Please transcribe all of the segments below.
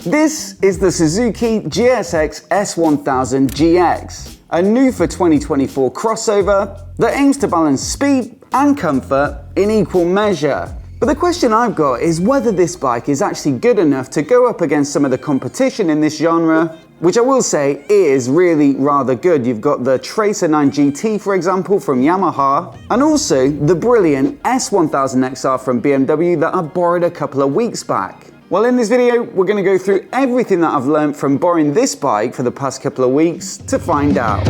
This is the Suzuki GSX-S1000GX, a new for 2024 crossover that aims to balance speed and comfort in equal measure. But the question I've got is whether this bike is actually good enough to go up against some of the competition in this genre, which I will say is really rather good. You've got the Tracer 9 GT, for example, from Yamaha, and also the brilliant S1000XR from BMW that I borrowed a couple of weeks back. Well, in this video, we're going to go through everything that I've learned from borrowing this bike for the past couple of weeks to find out.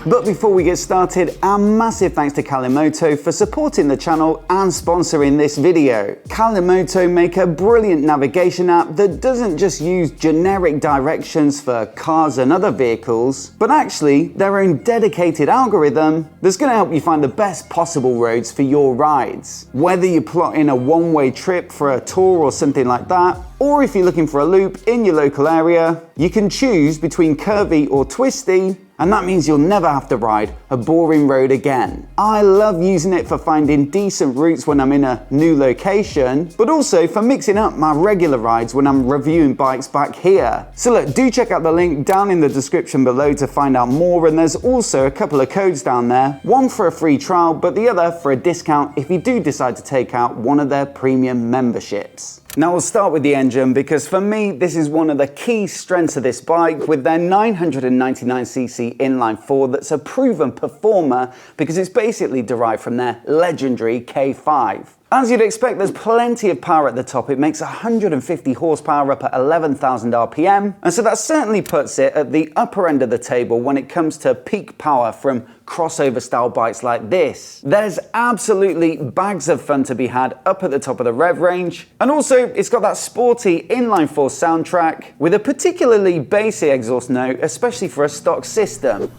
But before we get started, a massive thanks to Kalimoto for supporting the channel and sponsoring this video. Kalimoto make a brilliant navigation app that doesn't just use generic directions for cars and other vehicles, but actually their own dedicated algorithm that's going to help you find the best possible roads for your rides. Whether you're plotting a one-way trip for a tour or something like that, or if you're looking for a loop in your local area, you can choose between curvy or twisty, and that means you'll never have to ride a boring road again. I love using it for finding decent routes when I'm in a new location, but also for mixing up my regular rides when I'm reviewing bikes back here. So look, do check out the link down in the description below to find out more, and there's also a couple of codes down there, one for a free trial, but the other for a discount if you do decide to take out one of their premium memberships. Now we'll start with the engine, because for me this is one of the key strengths of this bike, with their 999cc inline four that's a proven performer because it's basically derived from their legendary K5. As you'd expect, there's plenty of power at the top. It makes 150 horsepower up at 11,000 RPM, and so that certainly puts it at the upper end of the table when it comes to peak power from crossover style bikes like this. There's absolutely bags of fun to be had up at the top of the rev range, and also it's got that sporty inline four soundtrack with a particularly bassy exhaust note, especially for a stock system.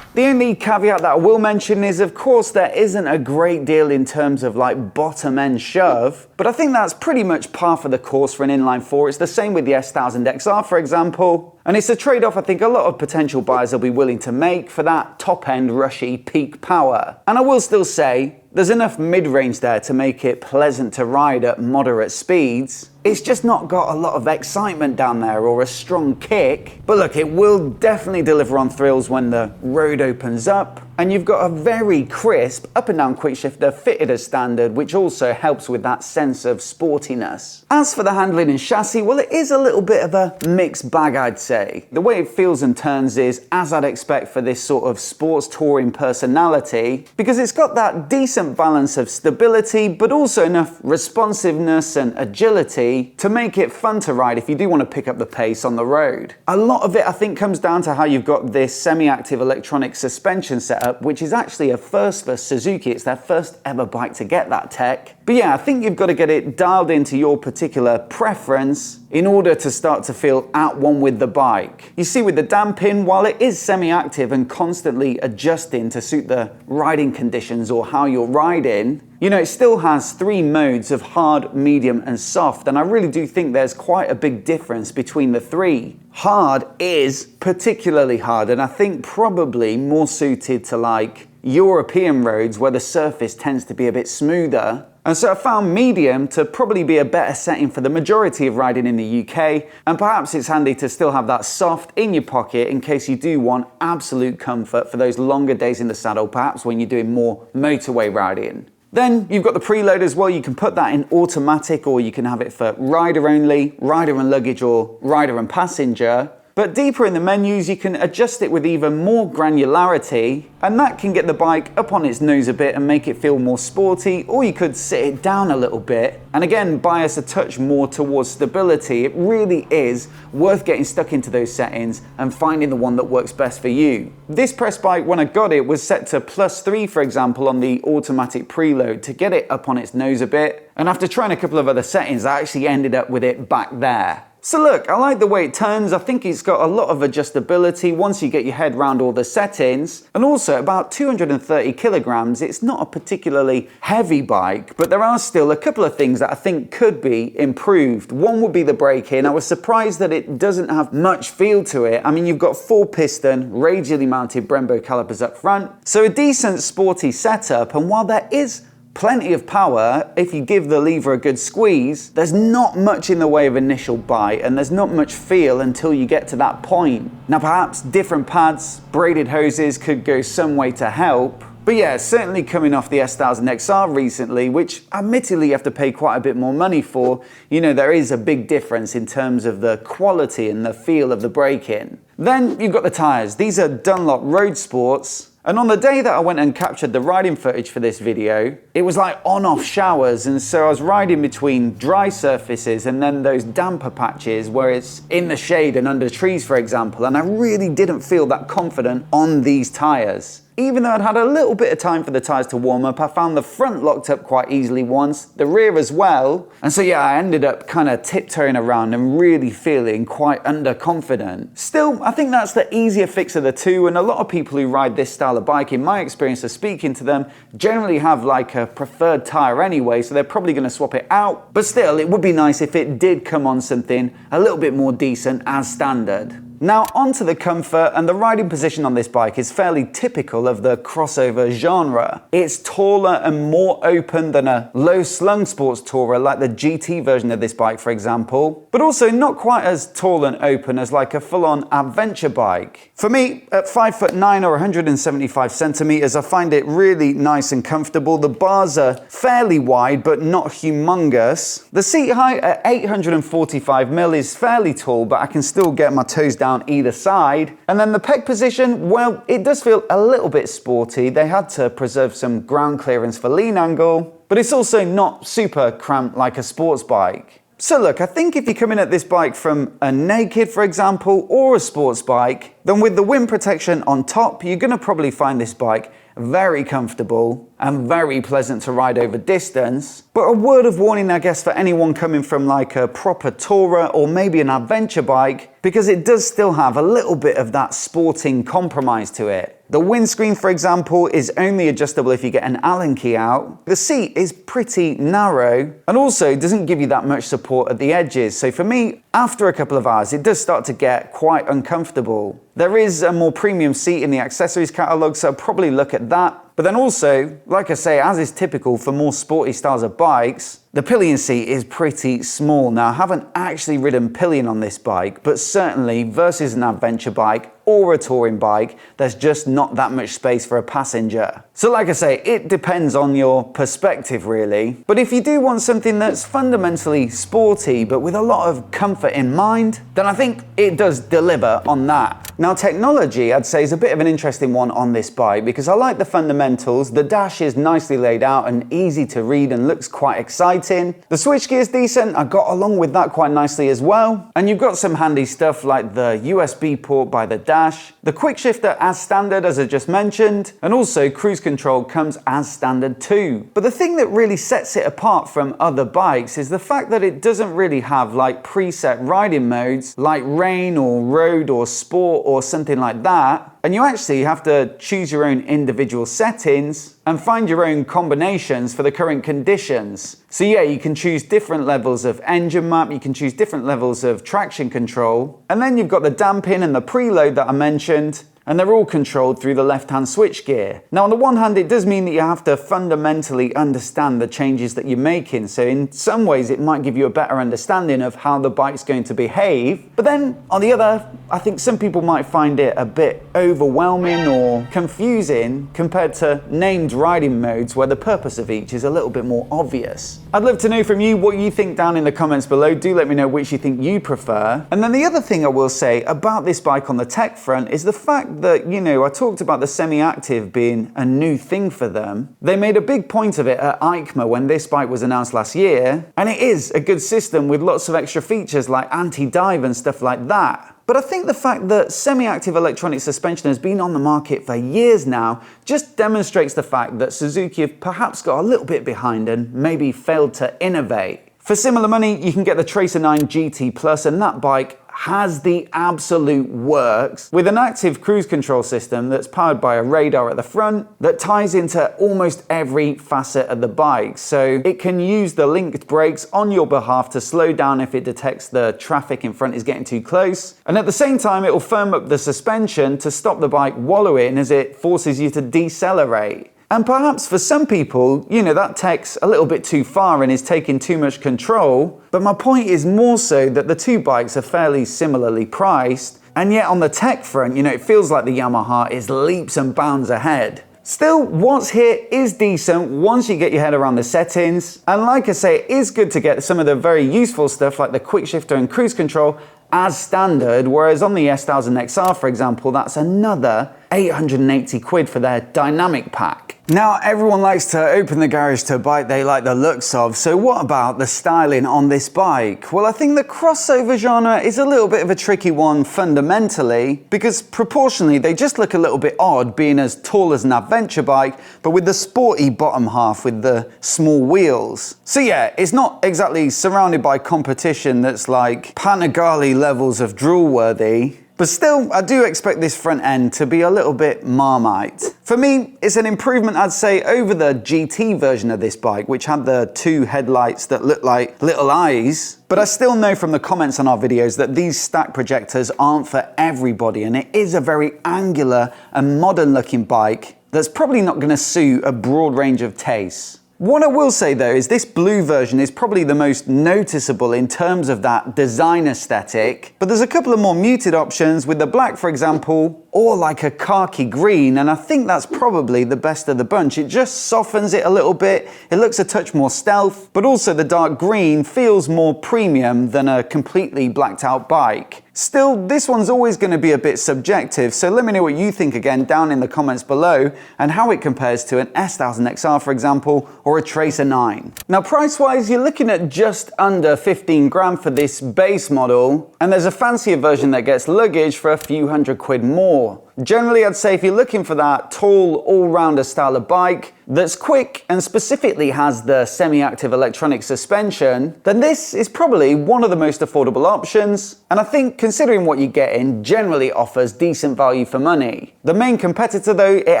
The only caveat that I will mention is, of course, there isn't a great deal in terms of like bottom end shove, but I think that's pretty much par for the course for an inline four. It's the same with the S1000XR, for example, and it's a trade-off I think a lot of potential buyers will be willing to make for that top end rushy peak power. And I will still say there's enough mid-range there to make it pleasant to ride at moderate speeds. It's just not got a lot of excitement down there or a strong kick. But look, it will definitely deliver on thrills when the road opens up. And you've got a very crisp up and down quick shifter fitted as standard, which also helps with that sense of sportiness. As for the handling and chassis, well, it is a little bit of a mixed bag, I'd say. The way it feels and turns is as I'd expect for this sort of sports touring personality, because it's got that decent balance of stability, but also enough responsiveness and agility to make it fun to ride if you do want to pick up the pace on the road. A lot of it, I think, comes down to how you've got this semi-active electronic suspension setup, which is actually a first for Suzuki. It's their first ever bike to get that tech. But yeah, I think you've got to get it dialed into your particular preference in order to start to feel at one with the bike. You see, with the damping, while it is semi-active and constantly adjusting to suit the riding conditions or how you're riding, you know, it still has three modes of hard, medium and soft, and I really do think there's quite a big difference between the three. Hard is particularly hard, and I think probably more suited to like European roads where the surface tends to be a bit smoother. And so I found medium to probably be a better setting for the majority of riding in the UK, and perhaps it's handy to still have that soft in your pocket in case you do want absolute comfort for those longer days in the saddle, perhaps when you're doing more motorway riding. Then you've got the preload as well. You can put that in automatic, or you can have it for rider only, rider and luggage, or rider and passenger. But deeper in the menus, you can adjust it with even more granularity, and that can get the bike up on its nose a bit and make it feel more sporty, or you could sit it down a little bit and again bias a touch more towards stability. It really is worth getting stuck into those settings and finding the one that works best for you. This press bike, when I got it, was set to +3, for example, on the automatic preload to get it up on its nose a bit. And after trying a couple of other settings, I actually ended up with it back there. So look, I like the way it turns. I think it's got a lot of adjustability once you get your head around all the settings. And also about 230 kilograms, it's not a particularly heavy bike, but there are still a couple of things that I think could be improved. One would be the braking. I was surprised that it doesn't have much feel to it. I mean, you've got 4-piston, radially mounted Brembo calipers up front. So a decent sporty setup, and while there is plenty of power, if you give the lever a good squeeze, there's not much in the way of initial bite, and there's not much feel until you get to that point. Now perhaps different pads, braided hoses could go some way to help, but yeah, certainly coming off the S1000XR recently, which admittedly you have to pay quite a bit more money for, you know, there is a big difference in terms of the quality and the feel of the braking. Then you've got the tyres. These are Dunlop Road Sports. And on the day that I went and captured the riding footage for this video, it was like on-off showers, and so I was riding between dry surfaces and then those damper patches where it's in the shade and under trees, for example, and I really didn't feel that confident on these tyres. Even though I'd had a little bit of time for the tyres to warm up, I found the front locked up quite easily once, the rear as well. And so yeah, I ended up kind of tiptoeing around and really feeling quite underconfident. Still, I think that's the easier fix of the two, and a lot of people who ride this style of bike, in my experience of speaking to them, generally have like a preferred tyre anyway, so they're probably going to swap it out. But still, it would be nice if it did come on something a little bit more decent as standard. Now onto the comfort, and the riding position on this bike is fairly typical of the crossover genre. It's taller and more open than a low slung sports tourer like the GT version of this bike, for example, but also not quite as tall and open as like a full-on adventure bike. For me, at 5'9" or 175 centimeters, I find it really nice and comfortable. The bars are fairly wide but not humongous. The seat height at 845mm is fairly tall, but I can still get my toes down either side. And then the peg position, well, it does feel a little bit sporty. They had to preserve some ground clearance for lean angle, but it's also not super cramped like a sports bike. So look, I think if you come in at this bike from a naked, for example, or a sports bike, then with the wind protection on top, you're going to probably find this bike very comfortable and very pleasant to ride over distance. But a word of warning, I guess, for anyone coming from like a proper tourer or maybe an adventure bike, because it does still have a little bit of that sporting compromise to it. The windscreen, for example, is only adjustable if you get an Allen key out. The seat is pretty narrow and also doesn't give you that much support at the edges. So for me, after a couple of hours, it does start to get quite uncomfortable. There is a more premium seat in the accessories catalogue, so I'll probably look at that. But then also, like I say, as is typical for more sporty styles of bikes, the pillion seat is pretty small. Now, I haven't actually ridden pillion on this bike, but certainly versus an adventure bike or a touring bike, there's just not that much space for a passenger. So like I say, it depends on your perspective really. But if you do want something that's fundamentally sporty, but with a lot of comfort in mind, then I think it does deliver on that. Now technology, I'd say, is a bit of an interesting one on this bike because I like the fundamentals. The dash is nicely laid out and easy to read and looks quite exciting. The switchgear is decent. I got along with that quite nicely as well. And you've got some handy stuff like the USB port by the dash, the quick shifter as standard as I just mentioned, and also cruise control comes as standard too. But the thing that really sets it apart from other bikes is the fact that it doesn't really have like preset riding modes like rain or road or sport or something like that. And you actually have to choose your own individual settings and find your own combinations for the current conditions. So yeah, you can choose different levels of engine map, you can choose different levels of traction control, and then you've got the damping and the preload that I mentioned, and they're all controlled through the left-hand switchgear. Now on the one hand, it does mean that you have to fundamentally understand the changes that you're making, so in some ways it might give you a better understanding of how the bike's going to behave, but then on the other, I think some people might find it a bit overwhelming or confusing compared to named riding modes where the purpose of each is a little bit more obvious. I'd love to know from you what you think down in the comments below. Do let me know which you think you prefer. And then the other thing I will say about this bike on the tech front is the fact that, you know, I talked about the semi-active being a new thing for them. They made a big point of it at EICMA when this bike was announced last year, and it is a good system with lots of extra features like anti-dive and stuff like that. But I think the fact that semi-active electronic suspension has been on the market for years now just demonstrates the fact that Suzuki have perhaps got a little bit behind and maybe failed to innovate. For similar money, you can get the Tracer 9 GT Plus, and that bike has the absolute works with an active cruise control system that's powered by a radar at the front that ties into almost every facet of the bike. So it can use the linked brakes on your behalf to slow down if it detects the traffic in front is getting too close. And at the same time, it will firm up the suspension to stop the bike wallowing as it forces you to decelerate. And perhaps for some people, you know, that takes a little bit too far and is taking too much control. But my point is more so that the two bikes are fairly similarly priced. And yet on the tech front, you know, it feels like the Yamaha is leaps and bounds ahead. Still, what's here is decent once you get your head around the settings. And like I say, it is good to get some of the very useful stuff like the quick shifter and cruise control as standard, whereas on the S1000XR, for example, that's another 880 quid for their dynamic pack. Now, everyone likes to open the garage to a bike they like the looks of, so what about the styling on this bike? Well, I think the crossover genre is a little bit of a tricky one fundamentally, because proportionally they just look a little bit odd being as tall as an adventure bike, but with the sporty bottom half with the small wheels. So yeah, it's not exactly surrounded by competition that's like Panigale levels of drool worthy. But still, I do expect this front end to be a little bit Marmite. For me, it's an improvement, I'd say, over the GT version of this bike, which had the two headlights that look like little eyes. But I still know from the comments on our videos that these stack projectors aren't for everybody, and it is a very angular and modern looking bike that's probably not going to suit a broad range of tastes. What I will say though is this blue version is probably the most noticeable in terms of that design aesthetic, but there's a couple of more muted options with the black, for example, or like a khaki green, and I think that's probably the best of the bunch. It just softens it a little bit, it looks a touch more stealth, but also the dark green feels more premium than a completely blacked out bike. Still, this one's always going to be a bit subjective, so let me know what you think again down in the comments below and how it compares to an S1000XR, for example, or a Tracer 9. Now, price-wise, you're looking at just under 15 grand for this base model, and there's a fancier version that gets luggage for a few hundred quid more. Generally, I'd say if you're looking for that tall, all-rounder style of bike that's quick and specifically has the semi-active electronic suspension, then this is probably one of the most affordable options. And I think considering what you're getting, generally offers decent value for money. The main competitor though, it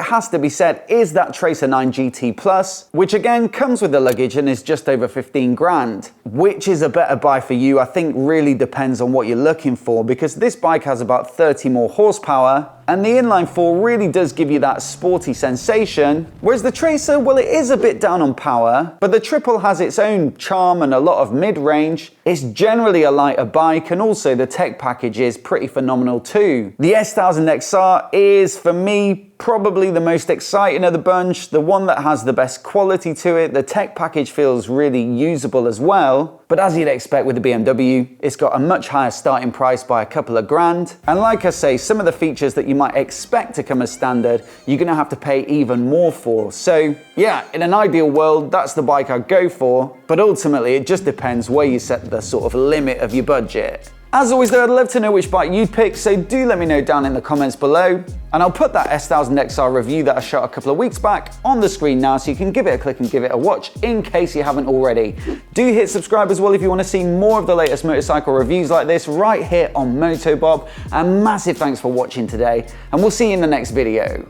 has to be said, is that Tracer 9 GT Plus, which again comes with the luggage and is just over 15 grand. Which is a better buy for you, I think really depends on what you're looking for, because this bike has about 30 more horsepower, and the inline 4 really does give you that sporty sensation, whereas the Tracer, well, it is a bit down on power, but the triple has its own charm and a lot of mid-range. It's generally a lighter bike, and also the tech package is pretty phenomenal too. The S1000XR is, for me, probably the most exciting of the bunch, the one that has the best quality to it. The tech package feels really usable as well, but as you'd expect with the BMW, it's got a much higher starting price by a couple of grand. And like I say, some of the features that you might expect to come as standard, you're gonna have to pay even more for. So yeah, in an ideal world, that's the bike I'd go for, but ultimately it just depends where you set the sort of limit of your budget. As always though, I'd love to know which bike you'd pick, so do let me know down in the comments below. And I'll put that S1000XR review that I shot a couple of weeks back on the screen now, so you can give it a click and give it a watch in case you haven't already. Do hit subscribe as well if you want to see more of the latest motorcycle reviews like this right here on MOTOBOB. And massive thanks for watching today, and we'll see you in the next video.